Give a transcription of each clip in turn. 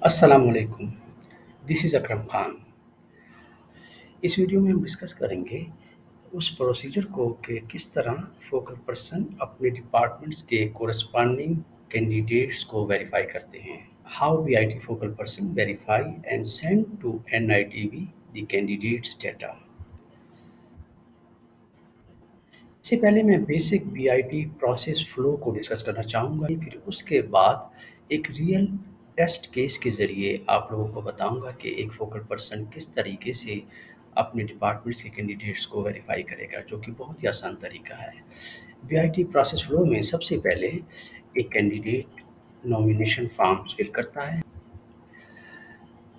अस्सलाम वालेकुम। This is Akram Khan. इस वीडियो में हम डिस्कस करेंगे उस प्रोसीजर को कि किस तरह फोकल पर्सन अपने डिपार्टमेंट्स के कोरस्पॉन्डिंग कैंडिडेट्स को वेरीफाई करते हैं। How BIT focal person verify and send to NITV the candidates data. इससे पहले मैं बेसिक बीआईटी प्रोसेस फ्लो को डिस्कस करना चाहूँगा, फिर उसके बाद एक रियल टेस्ट केस के ज़रिए आप लोगों को बताऊँगा कि एक फोकल पर्सन किस तरीके से अपने डिपार्टमेंट्स के कैंडिडेट्स को वेरीफाई करेगा, जो कि बहुत ही आसान तरीका है। बीआईटी प्रोसेस फ्लो में सबसे पहले एक कैंडिडेट नॉमिनेशन फॉर्म्स फिल करता है।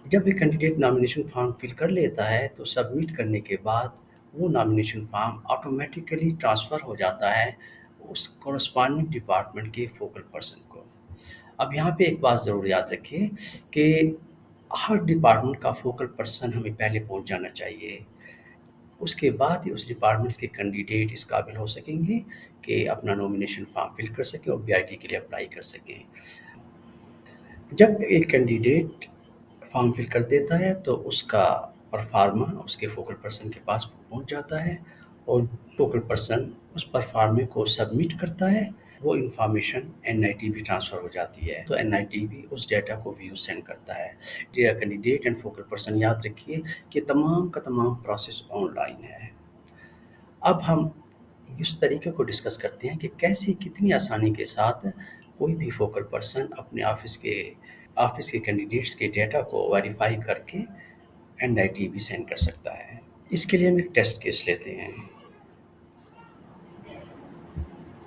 जब भी कैंडिडेट नॉमिनेशन फॉर्म फिल कर लेता है तो सबमिट करने के बाद वो नॉमिनेशन फॉर्म ऑटोमेटिकली ट्रांसफ़र हो जाता है उस कॉरस्पॉन्डिंग डिपार्टमेंट के फोकल पर्सन को। अब यहाँ पे एक बात ज़रूर याद रखिए कि हर डिपार्टमेंट का फोकल पर्सन हमें पहले पहुँच जाना चाहिए। उसके बाद ही उस डिपार्टमेंट के कैंडिडेट इस काबिल हो सकेंगे कि अपना नॉमिनेशन फॉर्म फिल कर सकें और बीआईटी के लिए अप्लाई कर सकें। जब एक कैंडिडेट फॉर्म फिल कर देता है तो उसका परफार्मा उसके फोकल पर्सन के पास पहुंच जाता है और फोकल पर्सन उस परफार्मे को सबमिट करता है। वो इंफॉर्मेशन एनआईटीवी ट्रांसफ़र हो जाती है तो एनआईटीवी उस डेटा को व्यू सेंड करता है। Dear candidate and focal person, याद रखिए कि तमाम का तमाम प्रोसेस ऑनलाइन है। अब हम इस तरीके को डिस्कस करते हैं कि कैसे कितनी आसानी के साथ कोई भी फोकल पर्सन अपने ऑफिस के कैंडिडेट्स के डेटा को वेरीफाई करके एनआईटीवी सेंड कर सकता है। इसके लिए हम एक टेस्ट केस लेते हैं।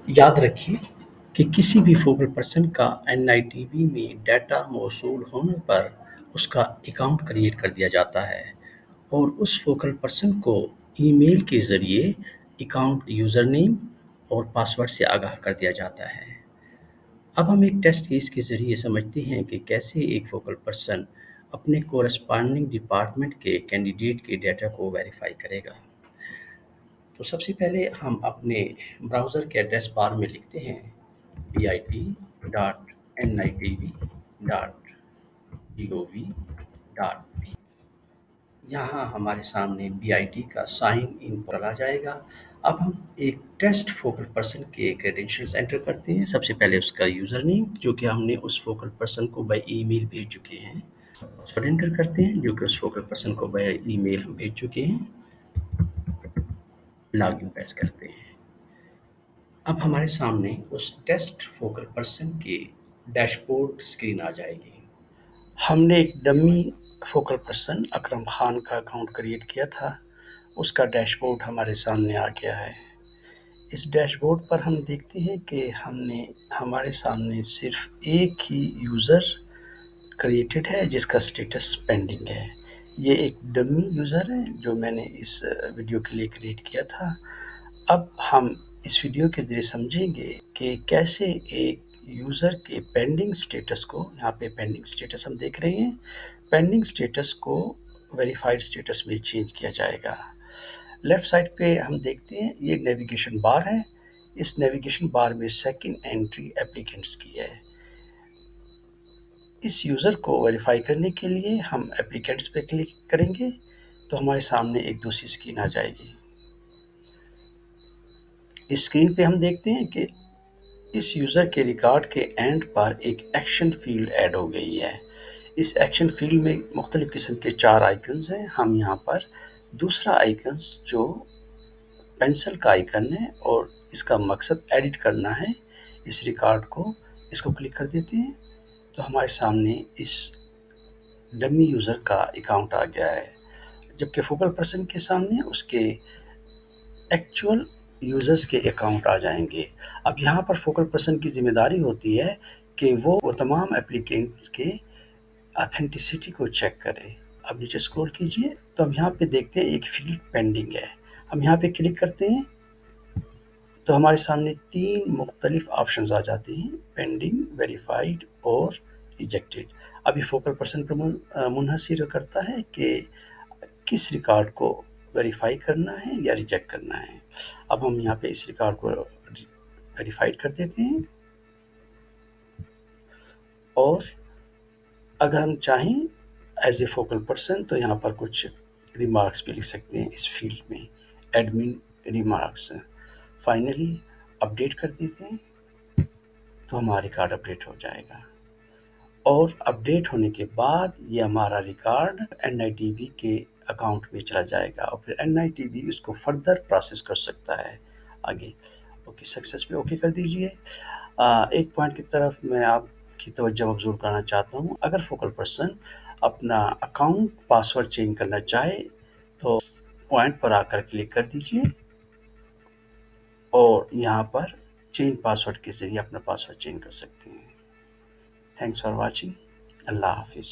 याद रखिए कि किसी भी फोकल पर्सन का एनआईटीवी में डाटा मौसूल होने पर उसका अकाउंट क्रिएट कर दिया जाता है और उस फोकल पर्सन को ईमेल के ज़रिए अकाउंट यूज़र नेम और पासवर्ड से आगाह कर दिया जाता है। अब हम एक टेस्ट केस के ज़रिए समझते हैं कि कैसे एक फोकल पर्सन अपने कोरस्पॉन्डिंग डिपार्टमेंट के कैंडिडेट के डेटा को वेरीफाई करेगा। तो सबसे पहले हम अपने ब्राउज़र के एड्रेस बार में लिखते हैं bit.nitv.gov.in। यहाँ हमारे सामने बीआईटी का साइन इन पोर्टल आ जाएगा। अब हम एक टेस्ट फोकल पर्सन के क्रेडेंशियल्स एंटर करते हैं। सबसे पहले उसका यूज़र नेम, जो कि हमने उस फोकल पर्सन को बाय ईमेल भेज चुके हैं। पासवर्ड एंटर करते हैं, जो कि उस फोकल पर्सन को बाय ईमेल हम भेज चुके हैं। लॉगिन प्रेस करते हैं। अब हमारे सामने उस टेस्ट फोकल पर्सन की डैशबोर्ड स्क्रीन आ जाएगी। हमने एक dummy focal person Akram Khan का अकाउंट क्रिएट किया था, उसका डैशबोर्ड हमारे सामने आ गया है। इस डैशबोर्ड पर हम देखते हैं कि हमारे सामने सिर्फ एक ही यूज़र क्रिएटेड है जिसका स्टेटस पेंडिंग है। ये एक डमी यूज़र है जो मैंने इस वीडियो के लिए क्रिएट किया था। अब हम इस वीडियो के ज़रिए समझेंगे कि कैसे एक यूज़र के पेंडिंग स्टेटस को, यहाँ पे पेंडिंग स्टेटस हम देख रहे हैं, पेंडिंग स्टेटस को वेरीफाइड स्टेटस में चेंज किया जाएगा। लेफ़्ट साइड पे हम देखते हैं ये नेविगेशन बार है। इस नेविगेशन बार में सेकंड एंट्री एप्लीकेंट्स की है। इस यूज़र को वेरीफाई करने के लिए हम एप्लीकेंट्स पे क्लिक करेंगे तो हमारे सामने एक दूसरी स्क्रीन आ जाएगी। इस स्क्रीन पे हम देखते हैं कि इस यूज़र के रिकॉर्ड के एंड पर एक एक्शन फील्ड ऐड हो गई है। इस एक्शन फील्ड में मुख्तलिफ़ किस्म के 4 आइकन्स हैं। हम यहाँ पर दूसरा आइकन्स जो पेंसिल का आइकन है और इसका मकसद एडिट करना है इस रिकॉर्ड को, इसको क्लिक कर देते हैं तो हमारे सामने इस डमी यूज़र का अकाउंट आ गया है, जबकि फोकल पर्सन के सामने उसके एक्चुअल यूज़र्स के अकाउंट आ जाएंगे। अब यहाँ पर फोकल पर्सन की जिम्मेदारी होती है कि वो तमाम एप्लीकेंट्स के ऑथेंटिसिटी को चेक करे। अब नीचे स्क्रॉल कीजिए तो हम यहाँ पे देखते हैं एक फील्ड पेंडिंग है। हम यहाँ पे क्लिक करते हैं तो हमारे सामने 3 मुख्तलिफ ऑप्शंस आ जाते हैं, पेंडिंग, वेरीफाइड और रिजेक्टेड। अब ये फोकल पर्सन पर मुनहसर करता है कि किस रिकॉर्ड को वेरीफाई करना है या रिजेक्ट करना है। अब हम यहाँ पे इस रिकॉर्ड को वेरीफाइड कर देते हैं और اگر ہم چاہیں ایز اے فوکل پرسن تو یہاں پر کچھ ریمارکس بھی لکھ سکتے ہیں اس فیلڈ میں، ایڈمن ریمارکس۔ فائنلی اپڈیٹ کر دیتے ہیں تو ہمارا ریکارڈ اپڈیٹ ہو جائے گا، اور اپڈیٹ ہونے کے بعد یہ ہمارا record N I T V کے اکاؤنٹ میں چلا جائے گا، اور پھر این آئی ٹی وی اس کو فردر پروسیس کر سکتا ہے آگے۔ اوکے، سکسیس پہ اوکے کر دیجئے۔ ایک پوائنٹ کی طرف میں آپ کی توجہ مبذول کرنا چاہتا ہوں، اگر فوکل پرسن اپنا اکاؤنٹ پاسورڈ چینج کرنا چاہے تو پوائنٹ پر آ کر کلک کر دیجئے، اور یہاں پر چینج پاسورڈ کے ذریعے اپنا پاسورڈ چینج کر سکتے ہیں۔ Thanks for watching. اللہ حافظ۔